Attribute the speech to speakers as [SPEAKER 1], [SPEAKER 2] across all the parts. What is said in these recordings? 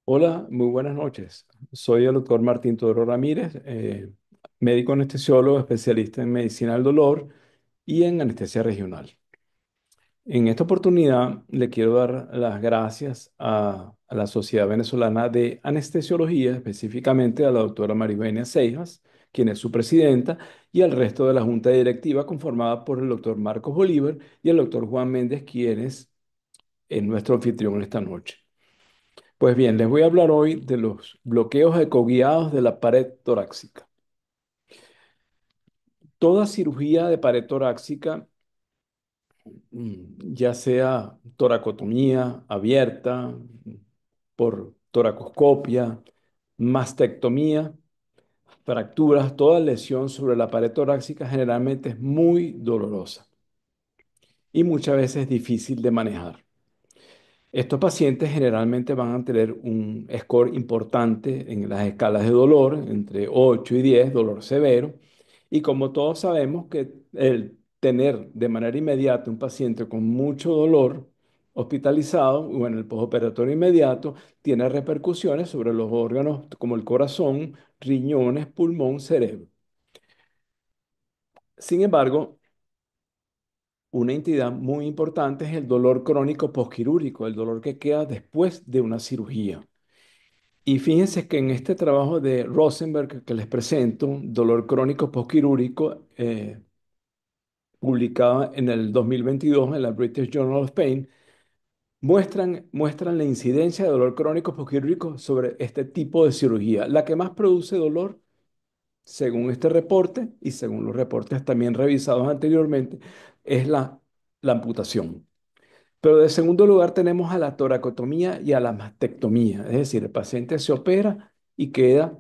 [SPEAKER 1] Hola, muy buenas noches. Soy el doctor Martín Toro Ramírez, médico anestesiólogo especialista en medicina del dolor y en anestesia regional. En esta oportunidad le quiero dar las gracias a la Sociedad Venezolana de Anestesiología, específicamente a la doctora Maribenia Seijas, quien es su presidenta, y al resto de la junta directiva conformada por el doctor Marcos Bolívar y el doctor Juan Méndez, quien es nuestro anfitrión esta noche. Pues bien, les voy a hablar hoy de los bloqueos ecoguiados de la pared torácica. Toda cirugía de pared torácica, ya sea toracotomía abierta, por toracoscopia, mastectomía, fracturas, toda lesión sobre la pared torácica generalmente es muy dolorosa y muchas veces difícil de manejar. Estos pacientes generalmente van a tener un score importante en las escalas de dolor, entre 8 y 10, dolor severo. Y como todos sabemos que el tener de manera inmediata un paciente con mucho dolor hospitalizado o en el postoperatorio inmediato tiene repercusiones sobre los órganos como el corazón, riñones, pulmón, cerebro. Sin embargo, una entidad muy importante es el dolor crónico posquirúrgico, el dolor que queda después de una cirugía. Y fíjense que en este trabajo de Rosenberg que les presento, Dolor crónico posquirúrgico, publicado en el 2022 en la British Journal of Pain, muestran la incidencia de dolor crónico posquirúrgico sobre este tipo de cirugía. La que más produce dolor, según este reporte y según los reportes también revisados anteriormente, es la amputación. Pero de segundo lugar tenemos a la toracotomía y a la mastectomía, es decir, el paciente se opera y queda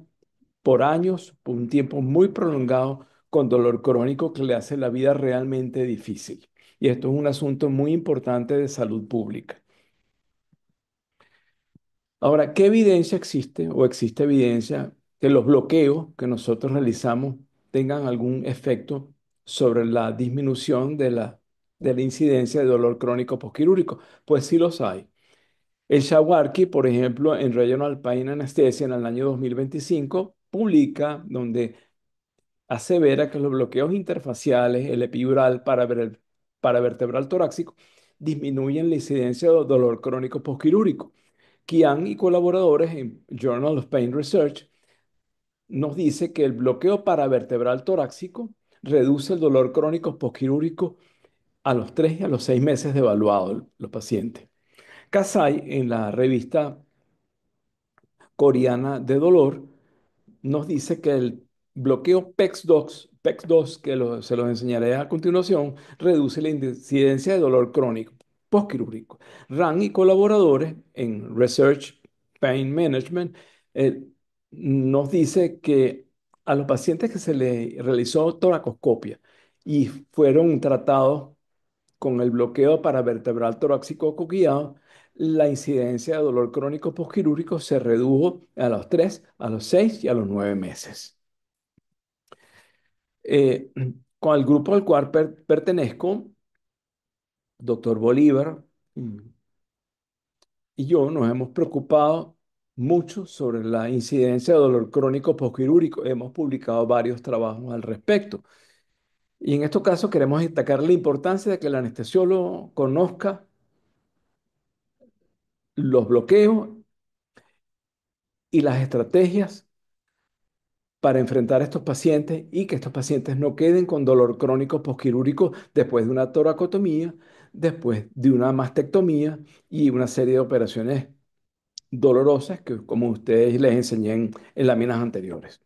[SPEAKER 1] por años, por un tiempo muy prolongado, con dolor crónico que le hace la vida realmente difícil. Y esto es un asunto muy importante de salud pública. Ahora, ¿qué evidencia existe o existe evidencia que los bloqueos que nosotros realizamos tengan algún efecto sobre la disminución de la incidencia de dolor crónico posquirúrgico? Pues sí los hay. El Shawarki, por ejemplo, en Regional Pain Anesthesia en el año 2025, publica donde asevera que los bloqueos interfaciales, el epidural para vertebral torácico, disminuyen la incidencia de dolor crónico posquirúrgico. Kian y colaboradores en Journal of Pain Research nos dice que el bloqueo para vertebral torácico reduce el dolor crónico posquirúrgico a los 3 y a los 6 meses de evaluado los pacientes. Kasai, en la revista coreana de dolor, nos dice que el bloqueo PEX2, que se los enseñaré a continuación, reduce la incidencia de dolor crónico postquirúrgico. RAN y colaboradores en Research Pain Management eh, nos dice que a los pacientes que se les realizó toracoscopia y fueron tratados con el bloqueo para vertebral torácico coquillado, la incidencia de dolor crónico posquirúrgico se redujo a los 3, a los 6 y a los 9 meses. Eh, con el grupo al cual pertenezco, doctor Bolívar mm, y yo nos hemos preocupado mucho sobre la incidencia de dolor crónico posquirúrgico. Hemos publicado varios trabajos al respecto. Y en estos casos queremos destacar la importancia de que el anestesiólogo conozca los bloqueos y las estrategias para enfrentar a estos pacientes y que estos pacientes no queden con dolor crónico posquirúrgico después de una toracotomía, después de una mastectomía y una serie de operaciones dolorosas que, como ustedes les enseñé en láminas anteriores.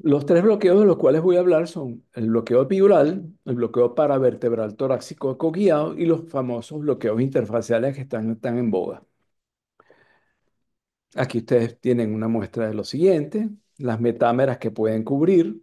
[SPEAKER 1] Los tres bloqueos de los cuales voy a hablar son el bloqueo epidural, el bloqueo paravertebral torácico ecoguiado y los famosos bloqueos interfaciales que están en boga. Aquí ustedes tienen una muestra de lo siguiente, las metámeras que pueden cubrir.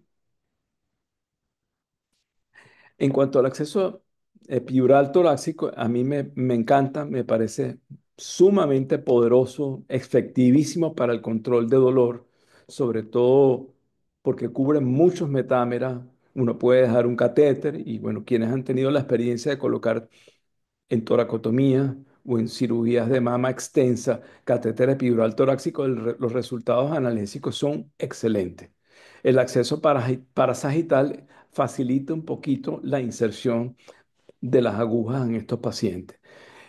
[SPEAKER 1] En cuanto al acceso epidural torácico, a mí me encanta, me parece sumamente poderoso, efectivísimo para el control de dolor, sobre todo porque cubre muchos metámeras. Uno puede dejar un catéter y, bueno, quienes han tenido la experiencia de colocar en toracotomía o en cirugías de mama extensa, catéter epidural torácico, los resultados analgésicos son excelentes. El acceso parasagital facilita un poquito la inserción de las agujas en estos pacientes.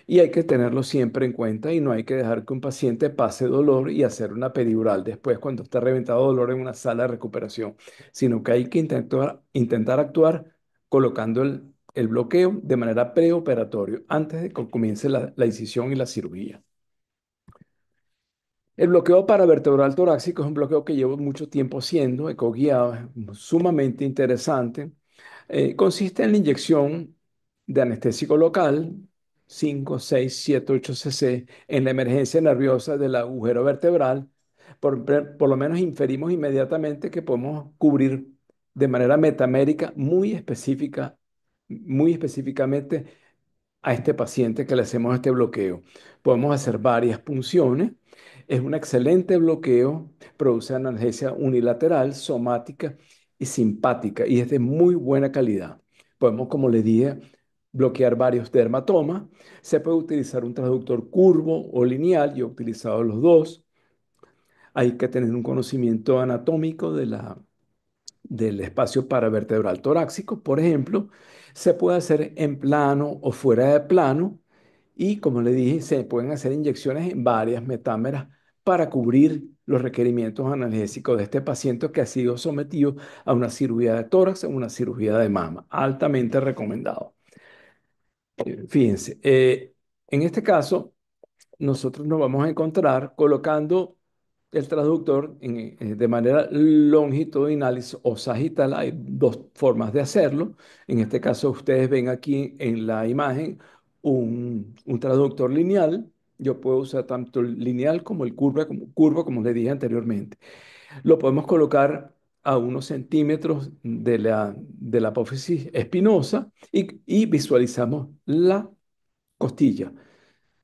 [SPEAKER 1] Y hay que tenerlo siempre en cuenta y no hay que dejar que un paciente pase dolor y hacer una peridural después cuando está reventado dolor en una sala de recuperación, sino que hay que intentar actuar colocando el bloqueo de manera preoperatoria antes de que comience la incisión y la cirugía. El bloqueo paravertebral torácico es un bloqueo que llevo mucho tiempo haciendo, ecoguiado, es sumamente interesante. Consiste en la inyección de anestésico local, 5, 6, 7, 8 cc, en la emergencia nerviosa del agujero vertebral. Por lo menos inferimos inmediatamente que podemos cubrir de manera metamérica muy específicamente a este paciente que le hacemos este bloqueo. Podemos hacer varias punciones. Es un excelente bloqueo, produce analgesia unilateral, somática y simpática y es de muy buena calidad. Podemos, como le dije, bloquear varios dermatomas. Se puede utilizar un traductor curvo o lineal. Yo he utilizado los dos. Hay que tener un conocimiento anatómico del espacio paravertebral torácico, por ejemplo, se puede hacer en plano o fuera de plano y, como le dije, se pueden hacer inyecciones en varias metámeras para cubrir los requerimientos analgésicos de este paciente que ha sido sometido a una cirugía de tórax o una cirugía de mama. Altamente recomendado. Fíjense, en este caso, nosotros nos vamos a encontrar colocando el traductor de manera longitudinal o sagital. Hay dos formas de hacerlo. En este caso, ustedes ven aquí en la imagen un traductor lineal. Yo puedo usar tanto el lineal como el curvo, como les dije anteriormente. Lo podemos colocar a unos centímetros de la apófisis espinosa y visualizamos la costilla.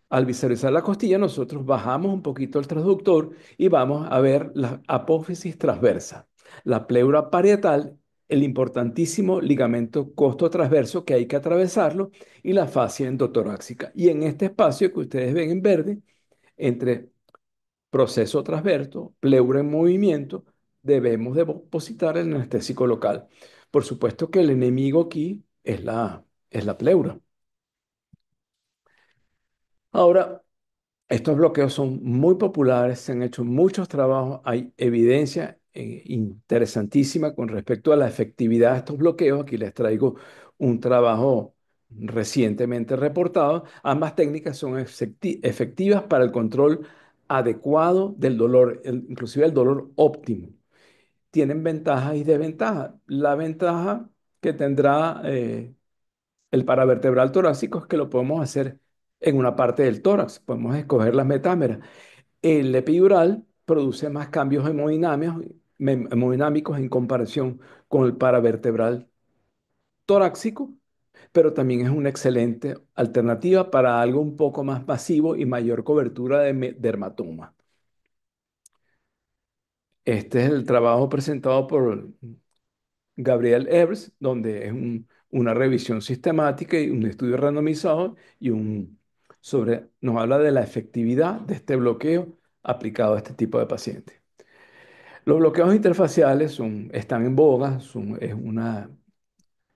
[SPEAKER 1] Al visualizar la costilla, nosotros bajamos un poquito el transductor y vamos a ver la apófisis transversa, la pleura parietal, el importantísimo ligamento costo-transverso que hay que atravesarlo y la fascia endotorácica. Y en este espacio que ustedes ven en verde, entre proceso transverso, pleura en movimiento, debemos depositar el anestésico local. Por supuesto que el enemigo aquí es la pleura. Ahora, estos bloqueos son muy populares, se han hecho muchos trabajos, hay evidencia interesantísima con respecto a la efectividad de estos bloqueos. Aquí les traigo un trabajo recientemente reportado. Ambas técnicas son efectivas para el control adecuado del dolor, inclusive el dolor óptimo. Tienen ventajas y desventajas. La ventaja que tendrá el paravertebral torácico es que lo podemos hacer en una parte del tórax, podemos escoger las metámeras. El epidural produce más cambios hemodinámicos en comparación con el paravertebral torácico, pero también es una excelente alternativa para algo un poco más masivo y mayor cobertura de dermatoma. Este es el trabajo presentado por Gabriel Evers, donde es una revisión sistemática y un estudio randomizado nos habla de la efectividad de este bloqueo aplicado a este tipo de pacientes. Los bloqueos interfaciales están en boga,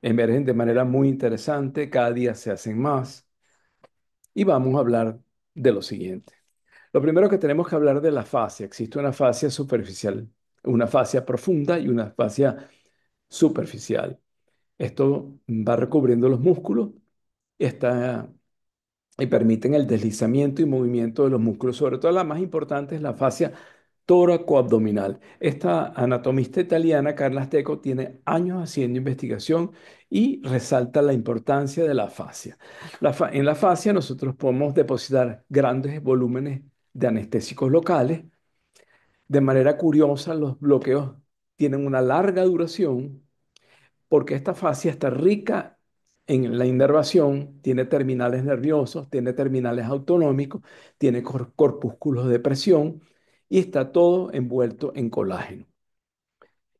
[SPEAKER 1] emergen de manera muy interesante, cada día se hacen más y vamos a hablar de lo siguiente. Lo primero que tenemos que hablar de la fascia. Existe una fascia superficial, una fascia profunda y una fascia superficial. Esto va recubriendo los músculos y, y permiten el deslizamiento y movimiento de los músculos. Sobre todo la más importante es la fascia tóraco-abdominal. Esta anatomista italiana, Carla Stecco, tiene años haciendo investigación y resalta la importancia de la fascia. En la fascia nosotros podemos depositar grandes volúmenes de anestésicos locales. De manera curiosa, los bloqueos tienen una larga duración porque esta fascia está rica en la inervación, tiene terminales nerviosos, tiene terminales autonómicos, tiene corpúsculos de presión y está todo envuelto en colágeno.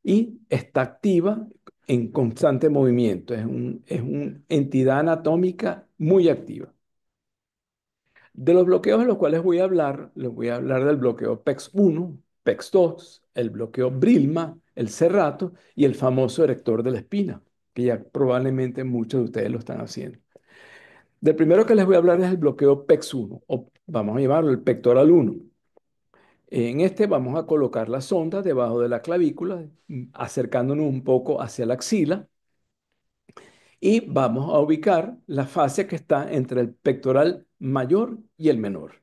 [SPEAKER 1] Y está activa en constante movimiento, es una entidad anatómica muy activa. De los bloqueos de los cuales voy a hablar, les voy a hablar del bloqueo PEX-1, PEX-2, el bloqueo Brilma, el Cerrato y el famoso erector de la espina, que ya probablemente muchos de ustedes lo están haciendo. Del primero que les voy a hablar es el bloqueo PEX-1, o vamos a llamarlo el pectoral 1. En este vamos a colocar la sonda debajo de la clavícula, acercándonos un poco hacia la axila y vamos a ubicar la fascia que está entre el pectoral mayor y el menor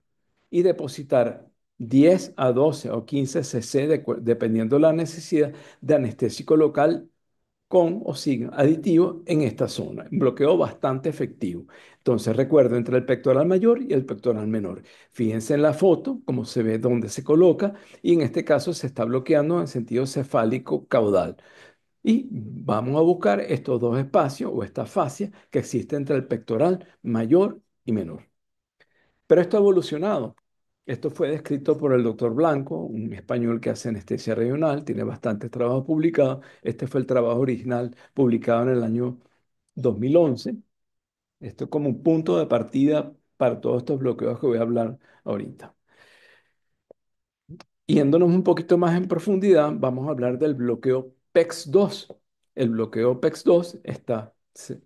[SPEAKER 1] y depositar 10 a 12 o 15 cc, dependiendo de la necesidad, de anestésico local con o sin aditivo en esta zona. Un bloqueo bastante efectivo. Entonces, recuerdo, entre el pectoral mayor y el pectoral menor. Fíjense en la foto, cómo se ve dónde se coloca, y en este caso se está bloqueando en sentido cefálico caudal. Y vamos a buscar estos dos espacios o esta fascia que existe entre el pectoral mayor y menor. Pero esto ha evolucionado. Esto fue descrito por el doctor Blanco, un español que hace anestesia regional, tiene bastantes trabajos publicados. Este fue el trabajo original publicado en el año 2011. Esto como un punto de partida para todos estos bloqueos que voy a hablar ahorita. Yéndonos un poquito más en profundidad, vamos a hablar del bloqueo PEX-2. El bloqueo PEX-2 está,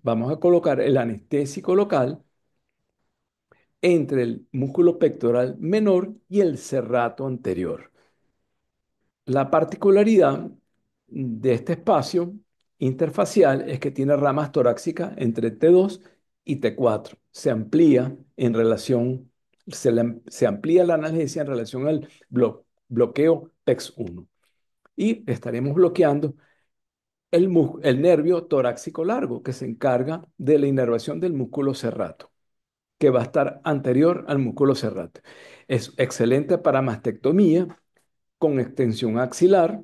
[SPEAKER 1] vamos a colocar el anestésico local entre el músculo pectoral menor y el serrato anterior. La particularidad de este espacio interfacial es que tiene ramas torácicas entre T2 y T4. Se amplía en relación, se amplía la analgesia en relación al bloqueo PEX-1. Y estaremos bloqueando el nervio torácico largo que se encarga de la inervación del músculo serrato, que va a estar anterior al músculo serrato. Es excelente para mastectomía con extensión axilar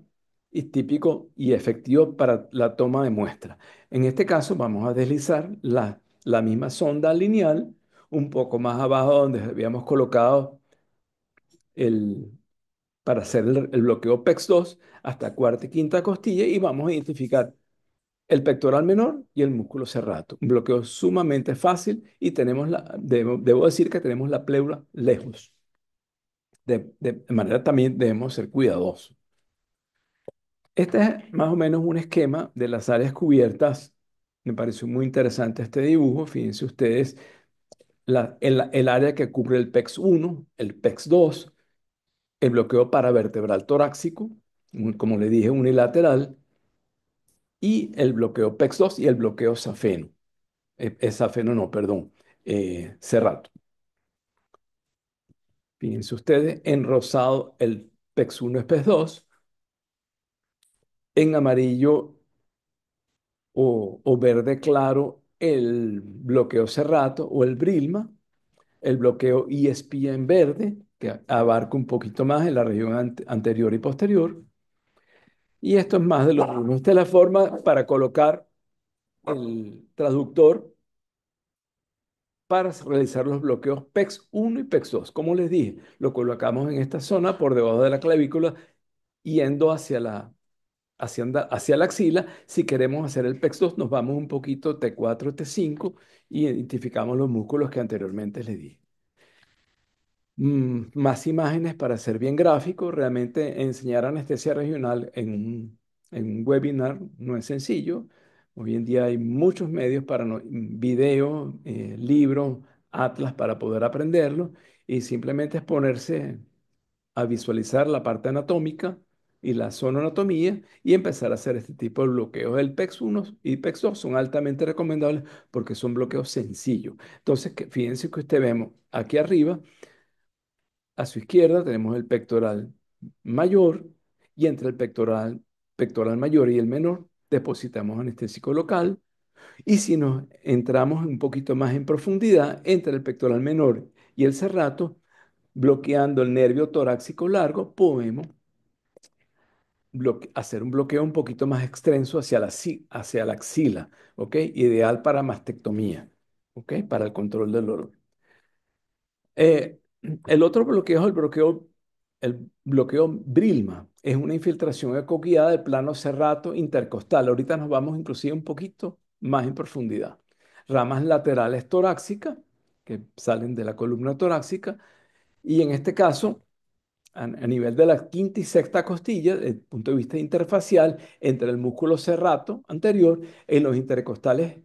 [SPEAKER 1] y típico y efectivo para la toma de muestra. En este caso vamos a deslizar la misma sonda lineal un poco más abajo donde habíamos colocado el, para hacer el bloqueo PEX-2 hasta cuarta y quinta costilla y vamos a identificar el pectoral menor y el músculo serrato. Un bloqueo sumamente fácil y debo decir que tenemos la pleura lejos. De manera también debemos ser cuidadosos. Este es más o menos un esquema de las áreas cubiertas. Me pareció muy interesante este dibujo. Fíjense ustedes el área que cubre el PEX-1, el PEX-2, el bloqueo paravertebral torácico, como le dije, unilateral, y el bloqueo PEX-2 y el bloqueo safeno. Safeno no, perdón, serrato. Fíjense ustedes, en rosado el PEX-1 y PEX-2, en amarillo o verde claro el bloqueo Serrato o el Brilma, el bloqueo ISP en verde, que abarca un poquito más en la región anterior y posterior. Y esto es más de lo mismo. Esta es la forma para colocar el traductor para realizar los bloqueos PEX-1 y PEX-2. Como les dije, lo colocamos en esta zona por debajo de la clavícula, yendo hacia la axila. Si queremos hacer el PEX-2, nos vamos un poquito T4, T5 y identificamos los músculos que anteriormente les di. Más imágenes para ser bien gráfico. Realmente enseñar anestesia regional en un webinar no es sencillo. Hoy en día hay muchos medios para video, libros, atlas para poder aprenderlo y simplemente es ponerse a visualizar la parte anatómica y la anatomía y empezar a hacer este tipo de bloqueos. El PEX-1 y PEX-2 son altamente recomendables porque son bloqueos sencillos. Entonces, fíjense que usted vemos aquí arriba, a su izquierda tenemos el pectoral mayor y entre el pectoral mayor y el menor depositamos anestésico local. Y si nos entramos un poquito más en profundidad, entre el pectoral menor y el serrato, bloqueando el nervio torácico largo, podemos hacer un bloqueo un poquito más extenso hacia la axila, ¿ok? Ideal para mastectomía, ¿ok? Para el control del dolor. Eh, el otro bloqueo es el bloqueo Brilma. Es una infiltración ecoguiada del plano serrato intercostal. Ahorita nos vamos inclusive un poquito más en profundidad. Ramas laterales torácicas que salen de la columna torácica. Y en este caso, a nivel de la quinta y sexta costilla, desde el punto de vista interfacial, entre el músculo serrato anterior, en los intercostales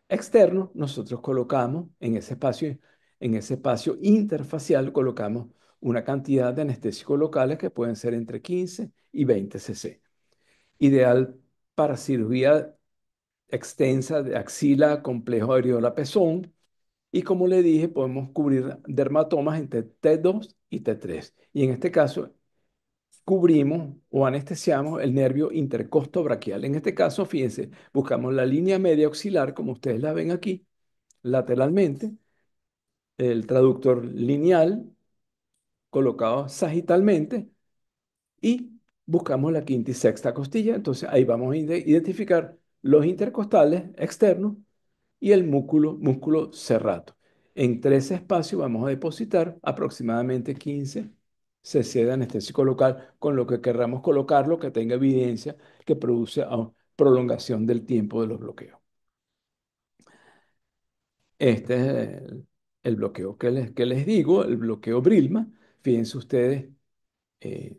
[SPEAKER 1] externos, nosotros colocamos en ese espacio interfacial, colocamos una cantidad de anestésicos locales que pueden ser entre 15 y 20 cc. Ideal para cirugía extensa de axila, complejo areola pezón. Y como le dije, podemos cubrir dermatomas entre T2 y T3. Y en este caso, cubrimos o anestesiamos el nervio intercosto braquial. En este caso, fíjense, buscamos la línea media axilar, como ustedes la ven aquí, lateralmente, el traductor lineal colocado sagitalmente y buscamos la quinta y sexta costilla. Entonces ahí vamos a identificar los intercostales externos y el músculo serrato. En tres espacios vamos a depositar aproximadamente 15 cc de anestésico local, con lo que querramos colocarlo, que tenga evidencia que produce prolongación del tiempo de los bloqueos. Este es el bloqueo que les digo, el bloqueo Brilma. Fíjense ustedes, eh,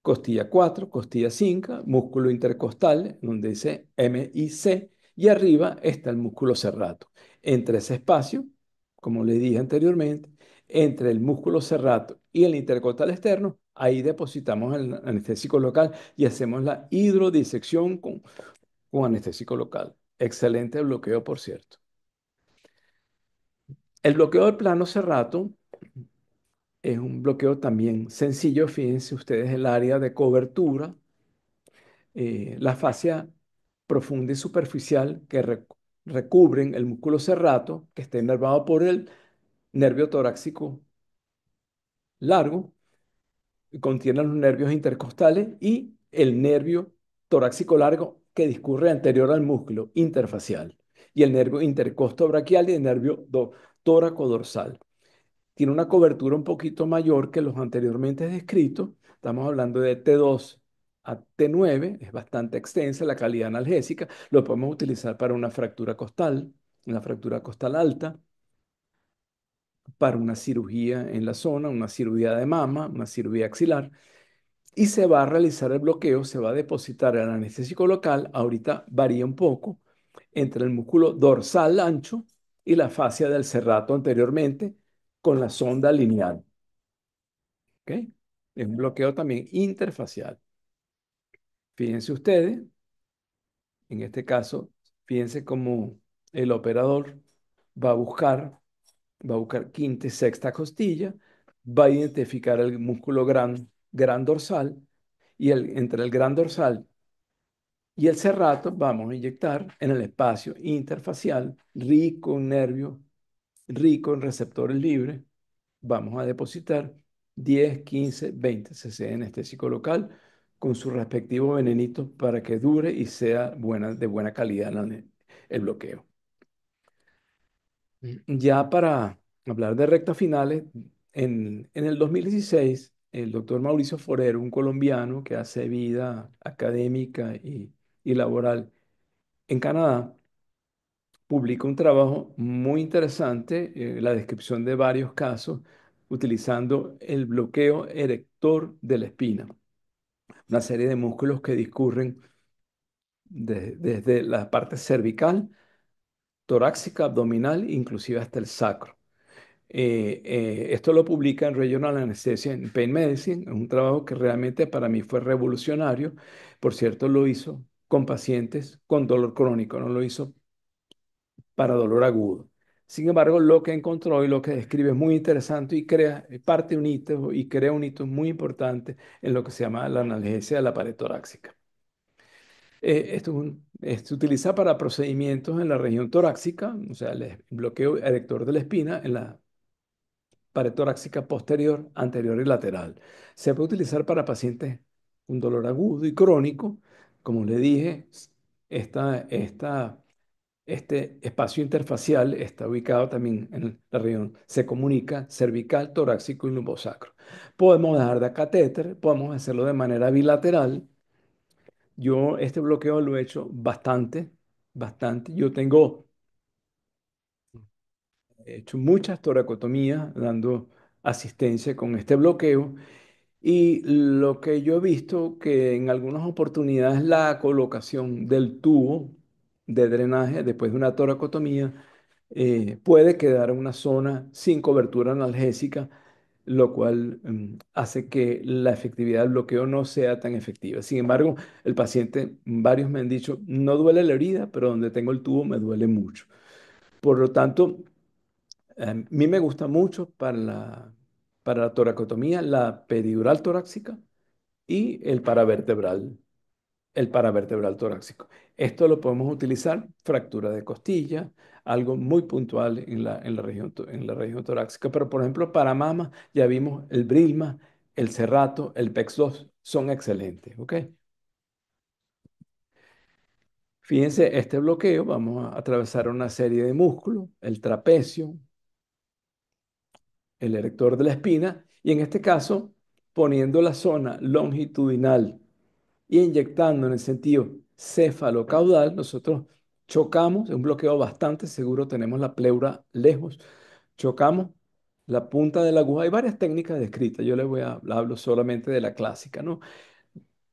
[SPEAKER 1] costilla 4, costilla 5, músculo intercostal, donde dice MIC, y arriba está el músculo serrato. Entre ese espacio, como le dije anteriormente, entre el músculo serrato y el intercostal externo, ahí depositamos el anestésico local y hacemos la hidrodisección con anestésico local. Excelente bloqueo, por cierto. El bloqueo del plano serrato es un bloqueo también sencillo. Fíjense ustedes el área de cobertura, la fascia profunda y superficial que recubren el músculo serrato, que está inervado por el nervio torácico largo, contiene los nervios intercostales y el nervio torácico largo que discurre anterior al músculo interfacial, y el nervio intercosto braquial y el nervio tóraco dorsal. Tiene una cobertura un poquito mayor que los anteriormente descritos. Estamos hablando de T2 a T9, es bastante extensa la calidad analgésica. Lo podemos utilizar para una fractura costal alta, para una cirugía en la zona, una cirugía de mama, una cirugía axilar. Y se va a realizar el bloqueo, se va a depositar el anestésico local. Ahorita varía un poco entre el músculo dorsal ancho y la fascia del serrato anteriormente con la sonda lineal. ¿Ok? Es un bloqueo también interfacial. Fíjense ustedes, en este caso, fíjense cómo el operador va a buscar, va a buscar quinta y sexta costilla, va a identificar el músculo gran dorsal y entre el gran dorsal y el serrato vamos a inyectar en el espacio interfacial rico en nervios, rico en receptores libres. Vamos a depositar 10, 15, 20 cc de anestésico local con su respectivo venenito para que dure y sea de buena calidad el bloqueo. Ya para hablar de rectas finales, en el 2016, el doctor Mauricio Forero, un colombiano que hace vida académica y laboral en Canadá, publica un trabajo muy interesante, la descripción de varios casos utilizando el bloqueo erector de la espina, una serie de músculos que discurren desde la parte cervical, torácica, abdominal, inclusive hasta el sacro. Esto lo publica en Regional Anesthesia and Pain Medicine, es un trabajo que realmente para mí fue revolucionario. Por cierto, lo hizo con pacientes con dolor crónico, no lo hizo para dolor agudo. Sin embargo, lo que encontró y lo que describe es muy interesante y parte un hito y crea un hito muy importante en lo que se llama la analgesia de la pared torácica. Se utiliza para procedimientos en la región torácica, o sea, el bloqueo erector de la espina en la pared torácica posterior, anterior y lateral. Se puede utilizar para pacientes con dolor agudo y crónico. Como le dije, esta este espacio interfacial está ubicado también en la región, se comunica cervical, torácico y lumbosacro. Podemos dejar de catéter, podemos hacerlo de manera bilateral. Yo este bloqueo lo he hecho bastante, bastante. Yo tengo he hecho muchas toracotomías dando asistencia con este bloqueo y lo que yo he visto que en algunas oportunidades la colocación del tubo de drenaje después de una toracotomía puede quedar en una zona sin cobertura analgésica, lo cual hace que la efectividad del bloqueo no sea tan efectiva. Sin embargo, el paciente, varios me han dicho, no duele la herida, pero donde tengo el tubo me duele mucho. Por lo tanto, a mí me gusta mucho para la toracotomía la peridural torácica y el paravertebral torácico. Esto lo podemos utilizar, fractura de costilla, algo muy puntual en la región, en la región torácica. Pero, por ejemplo, para mama, ya vimos el Brilma, el Cerrato, el PEX-2, son excelentes, ¿ok? Fíjense, este bloqueo, vamos a atravesar una serie de músculos, el trapecio, el erector de la espina, y en este caso, poniendo la zona longitudinal y inyectando en el sentido céfalo-caudal, nosotros chocamos, es un bloqueo bastante seguro, tenemos la pleura lejos, chocamos la punta de la aguja. Hay varias técnicas descritas, yo les hablo solamente de la clásica, ¿no?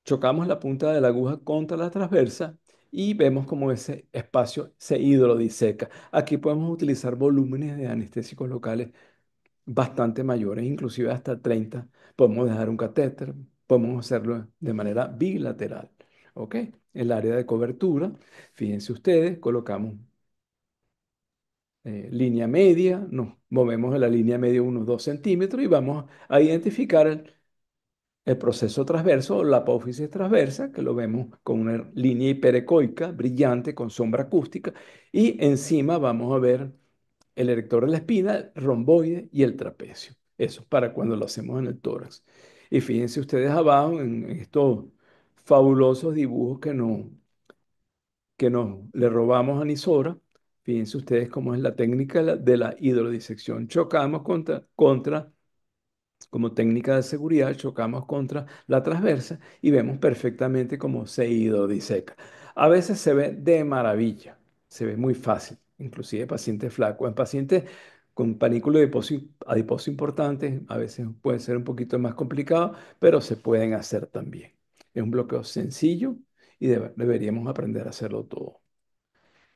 [SPEAKER 1] Chocamos la punta de la aguja contra la transversa y vemos como ese espacio se hidrodiseca. Aquí podemos utilizar volúmenes de anestésicos locales bastante mayores, inclusive hasta 30. Podemos dejar un catéter, podemos hacerlo de manera bilateral. ¿Ok? El área de cobertura, fíjense ustedes, colocamos línea media, nos movemos de la línea media unos 2 centímetros y vamos a identificar el proceso transverso o la apófisis transversa, que lo vemos con una línea hiperecoica brillante con sombra acústica, y encima vamos a ver el erector de la espina, el romboide y el trapecio. Eso es para cuando lo hacemos en el tórax. Y fíjense ustedes abajo en estos fabulosos dibujos que nos le robamos a Nisora. Fíjense ustedes cómo es la técnica de la hidrodisección. Chocamos contra como técnica de seguridad, chocamos contra la transversa y vemos perfectamente cómo se hidrodiseca. A veces se ve de maravilla, se ve muy fácil, inclusive pacientes flacos. En pacientes con panículo adiposo importante, a veces puede ser un poquito más complicado, pero se pueden hacer también. Es un bloqueo sencillo y deberíamos aprender a hacerlo todo.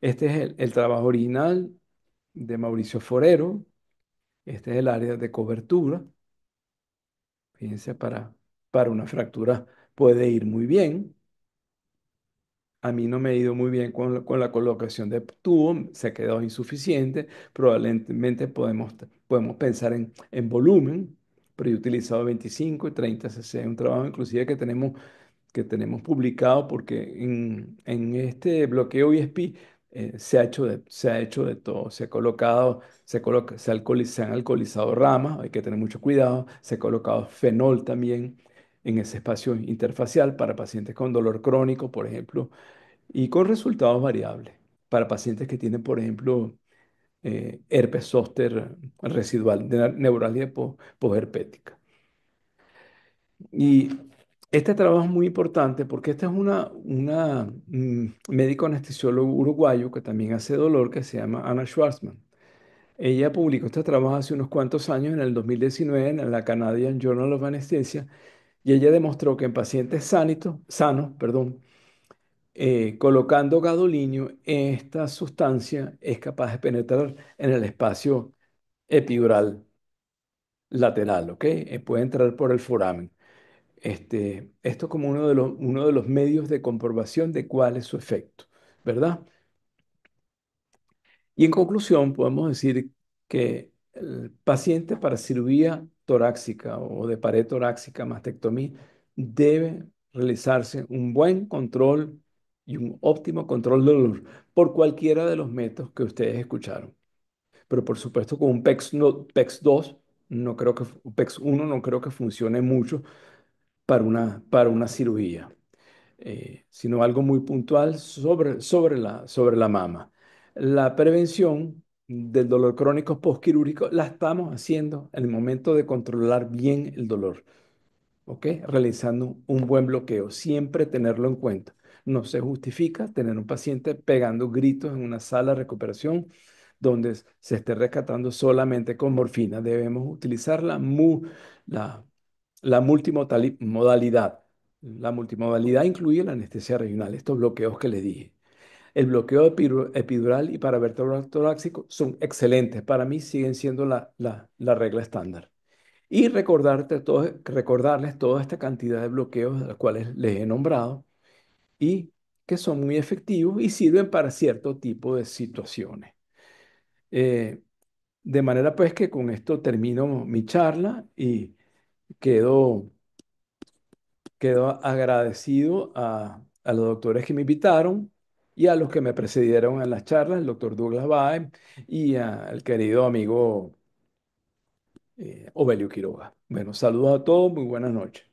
[SPEAKER 1] Este es el trabajo original de Mauricio Forero. Este es el área de cobertura. Fíjense, para una fractura puede ir muy bien. A mí no me ha ido muy bien con la colocación de tubo, se quedó insuficiente. Probablemente podemos pensar en volumen, pero yo he utilizado 25 y 30 cc, un trabajo inclusive que tenemos publicado porque en este bloqueo ISP se ha hecho de todo. Se han alcoholizado ramas, hay que tener mucho cuidado. Se ha colocado fenol también en ese espacio interfacial para pacientes con dolor crónico, por ejemplo, y con resultados variables. Para pacientes que tienen, por ejemplo, herpes zóster residual, de neuralgia posherpética. Y este trabajo es muy importante porque esta es una médico anestesiólogo uruguayo que también hace dolor, que se llama Anna Schwarzman. Ella publicó este trabajo hace unos cuantos años, en el 2019, en la Canadian Journal of Anesthesia, y ella demostró que en pacientes sanos, perdón, colocando gadolinio, esta sustancia es capaz de penetrar en el espacio epidural lateral, ¿ok? Puede entrar por el foramen. Esto como uno de los medios de comprobación de cuál es su efecto, ¿verdad? Y en conclusión, podemos decir que el paciente para cirugía torácica o de pared torácica, mastectomía, debe realizarse un buen control y un óptimo control de dolor por cualquiera de los métodos que ustedes escucharon. Pero por supuesto, con un PEX-2, no creo que, PEX-1 no creo que funcione mucho para una cirugía, sino algo muy puntual sobre la mama. La prevención del dolor crónico postquirúrgico la estamos haciendo en el momento de controlar bien el dolor, ¿ok? Realizando un buen bloqueo, siempre tenerlo en cuenta. No se justifica tener un paciente pegando gritos en una sala de recuperación donde se esté rescatando solamente con morfina. Debemos utilizar la, la multimodalidad. La multimodalidad incluye la anestesia regional, estos bloqueos que le dije. El bloqueo epidural y paravertebral torácico son excelentes. Para mí siguen siendo la regla estándar. Y recordarles toda esta cantidad de bloqueos de los cuales les he nombrado y que son muy efectivos y sirven para cierto tipo de situaciones. Eh, de manera pues que con esto termino mi charla y quedo, quedo agradecido a los doctores que me invitaron y a los que me precedieron en las charlas, el doctor Douglas Bae y al querido amigo Ovelio Quiroga. Bueno, saludos a todos, muy buenas noches.